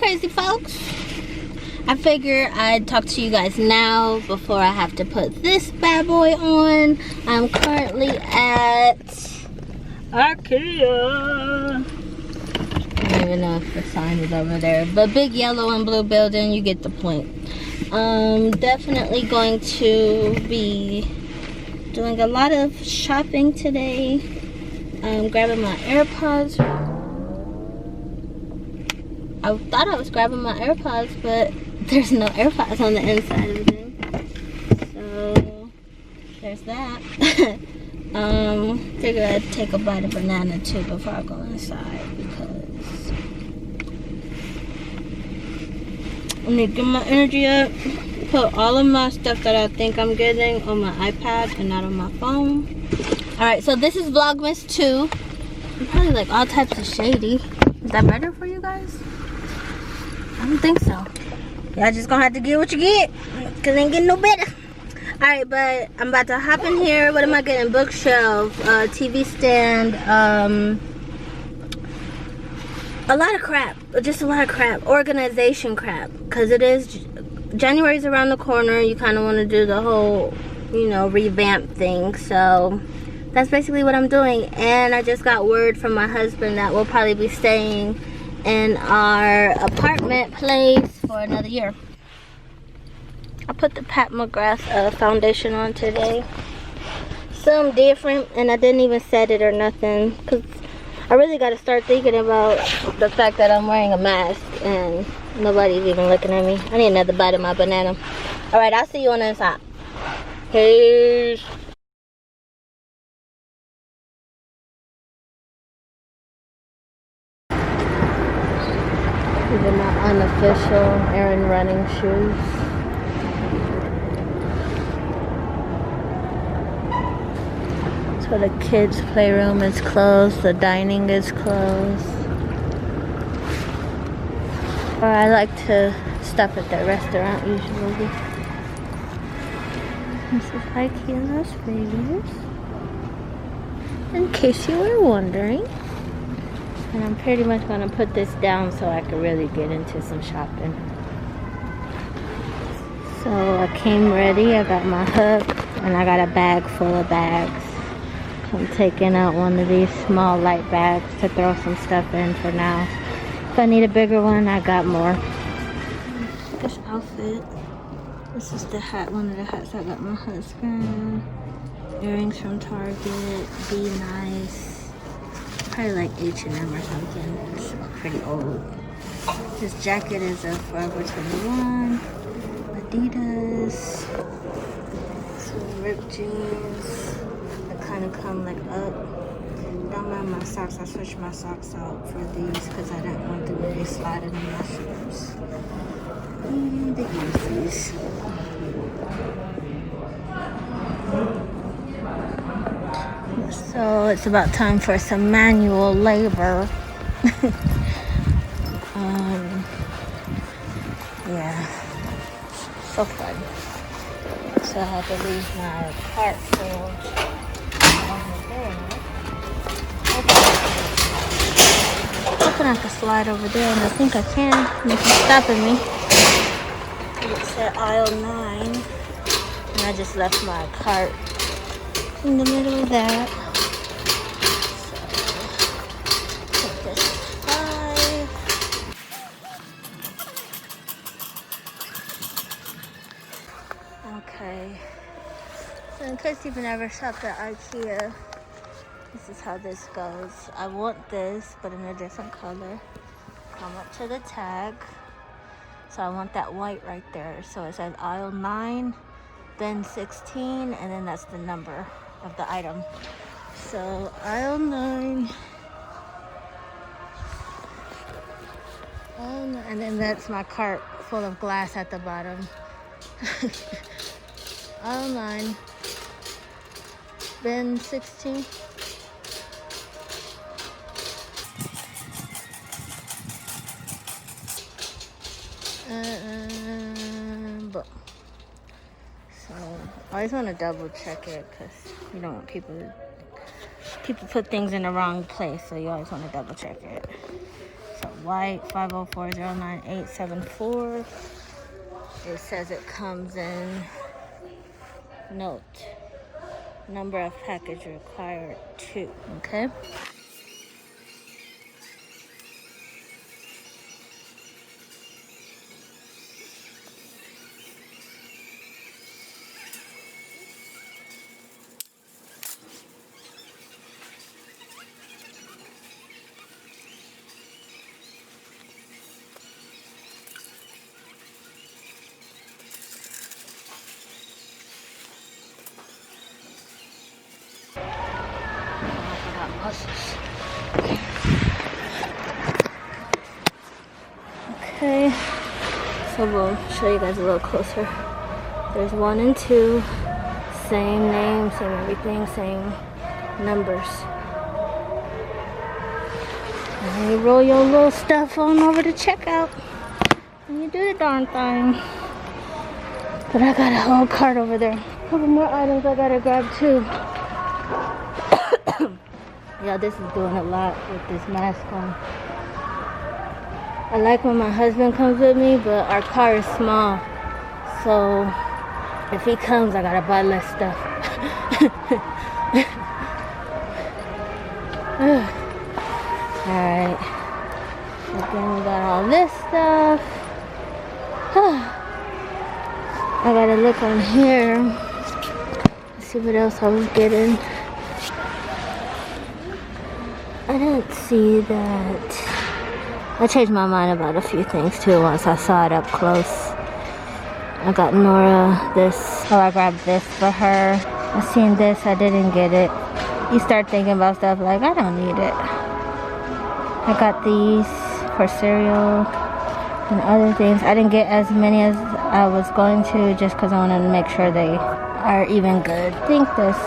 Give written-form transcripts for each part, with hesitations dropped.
crazy folks. I figure I'd talk to you guys now before I have to put this bad boy on. I'm currently at Ikea. I don't even know if the sign is over there, but big yellow and blue building, you get the point. Definitely going to be doing a lot of shopping today. I'm grabbing my AirPods. I thought I was grabbing my AirPods, but there's no AirPods on the inside of the thing. So there's that. Figured I'd take a bite of banana too before I go inside because I need to get my energy up. Put all of my stuff that I think I'm getting on my iPad and not on my phone. Alright, so this is Vlogmas 2. I'm probably like all types of shady. Is that better for you guys? I don't think so. Y'all just gonna have to get what you get, cause ain't getting no better. Alright, but I'm about to hop in here. What am I getting? Bookshelf, TV stand, a lot of crap. Just a lot of crap. Organization crap. Cause it is, January's around the corner. You kind of want to do the whole, you know, revamp thing. So that's basically what I'm doing. And I just got word from my husband that we'll probably be staying in our apartment place for another year. I put the Pat McGrath foundation on today. Something different, and I didn't even set it or nothing because I really got to start thinking about the fact that I'm wearing a mask and nobody's even looking at me. I need another bite of my banana. Alright, I'll see you on the inside. Peace. These are my unofficial errand running shoes. So the kids' playroom is closed, the dining is closed. Or I like to stop at the restaurant usually. This is Ikea Las Vegas. In case you were wondering. And I'm pretty much going to put this down so I can really get into some shopping. So I came ready. I got my hook and I got a bag full of bags. I'm taking out one of these small light bags to throw some stuff in for now. If I need a bigger one, I got more. This outfit. This is the hat, one of the hats I got my husband. Earrings from Target. Be nice. Probably like H&M or something. It's pretty old. This jacket is a Forever 21. Adidas. Some ripped jeans. That kind of come like up. Don't mind my socks. I switched my socks out for these because I didn't want them to be sliding in my shoes. And the Yeezys. So it's about time for some manual labor. Yeah, so fun. So I had to leave my cart filled over there. Hoping I can slide over there, and I think I can. Nothing's stopping me. It's at aisle 9, and I just left my cart in the middle of that. Okay, so in case you've never shopped at Ikea, this is how this goes. I want this, but in a different color. Come up to the tag. So I want that white right there. So it says aisle 9, bin 16, and then that's the number of the item. So aisle 9. And then that's my cart full of glass at the bottom. Aisle 9, bin 16. Boom. So I always want to double check it because you don't want people put things in the wrong place, so you always want to double check it. So white 50409-874. It says it comes in note. Number of package required 2. Okay. Okay, so we'll show you guys a little closer. There's 1 and 2, same name, same everything, same numbers. And you roll your little stuff on over to checkout, and you do the darn thing. But I got a whole cart over there. A couple more items I gotta grab too. Yeah, this is doing a lot with this mask on. I like when my husband comes with me, but our car is small. So if he comes, I gotta buy less stuff. Alright. Again, we got all this stuff. I gotta look on here. Let's see what else I was getting. I didn't see that. I changed my mind about a few things too once I saw it up close. I got Nora this. Oh, I grabbed this for her. I seen this, I didn't get it. You start thinking about stuff like, I don't need it. I got these for cereal and other things. I didn't get as many as I was going to just because I wanted to make sure they are even good. I think this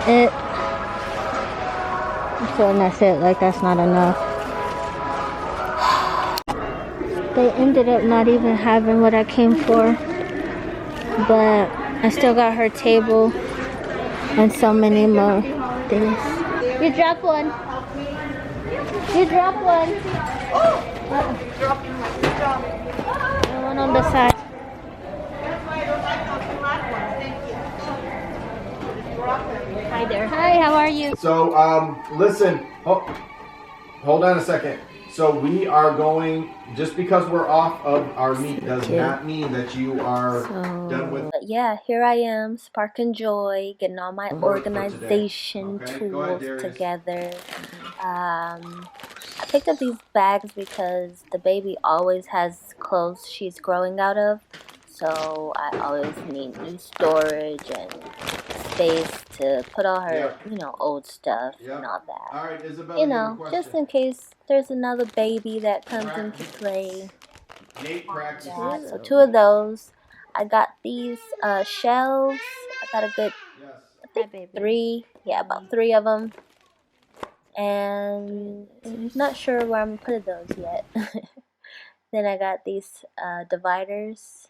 it. I'm feeling that's it, like that's not enough. They ended up not even having what I came for, but I still got her table and so many more things. You dropped one. You dropped one. Oh! And one on the side. Hi there. Hi, how are you? So, listen, hold on a second. So we are going, just because we're off of our meet does not mean that you are done with. Yeah, here I am, Spark and Joy, getting all my organization tools together. I picked up these bags because the baby always has clothes she's growing out of. So I always need new storage and space to put all her, old stuff and all that. All right, Isabella, Just in case there's another baby that comes into play. Yeah, so 2 of those. I got these shelves. I got a good, I think 3. Yeah, about 3 of them. And I'm not sure where I'm putting those yet. Then I got these dividers.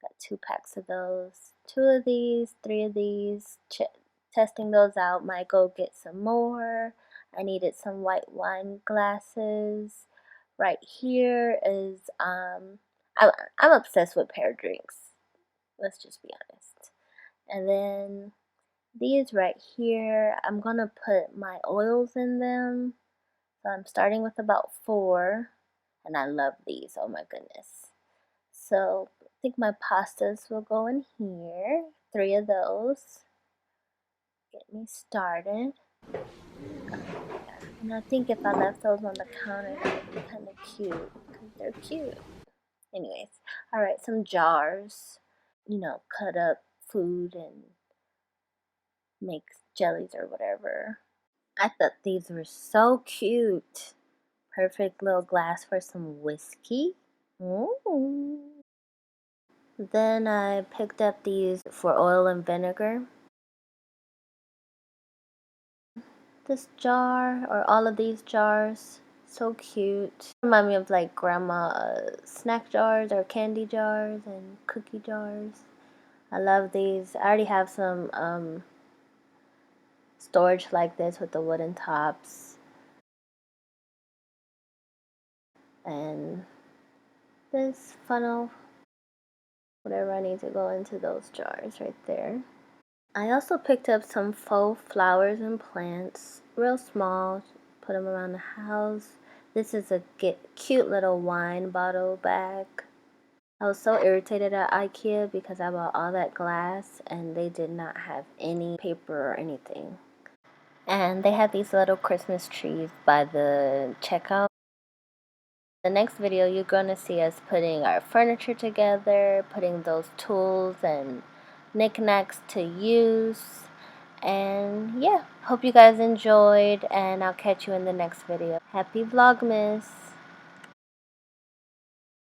Got 2 packs of those. 2 of these, 3 of these. Testing those out. Might go get some more. I needed some white wine glasses. Right here is I'm obsessed with pear drinks. Let's just be honest. And then these right here, I'm gonna put my oils in them. So I'm starting with about 4, and I love these. Oh my goodness. So I think my pastas will go in here. 3 of those. Get me started. And I think if I left those on the counter, that would be kind of cute, because they're cute. Anyways, alright, some jars. Cut up food and make jellies or whatever. I thought these were so cute. Perfect little glass for some whiskey. Ooh. Then I picked up these for oil and vinegar. This jar, or all of these jars, so cute. Remind me of like grandma snack jars or candy jars and cookie jars. I love these. I already have some storage like this with the wooden tops. and this funnel, whatever I need to go into those jars right there. I also picked up some faux flowers and plants, real small, put them around the house. This is a cute little wine bottle bag. I was so irritated at Ikea because I bought all that glass and they did not have any paper or anything. And they had these little Christmas trees by the checkout. The next video, you're going to see us putting our furniture together, putting those tools and knickknacks to use. And yeah, hope you guys enjoyed, and I'll catch you in the next video. Happy Vlogmas!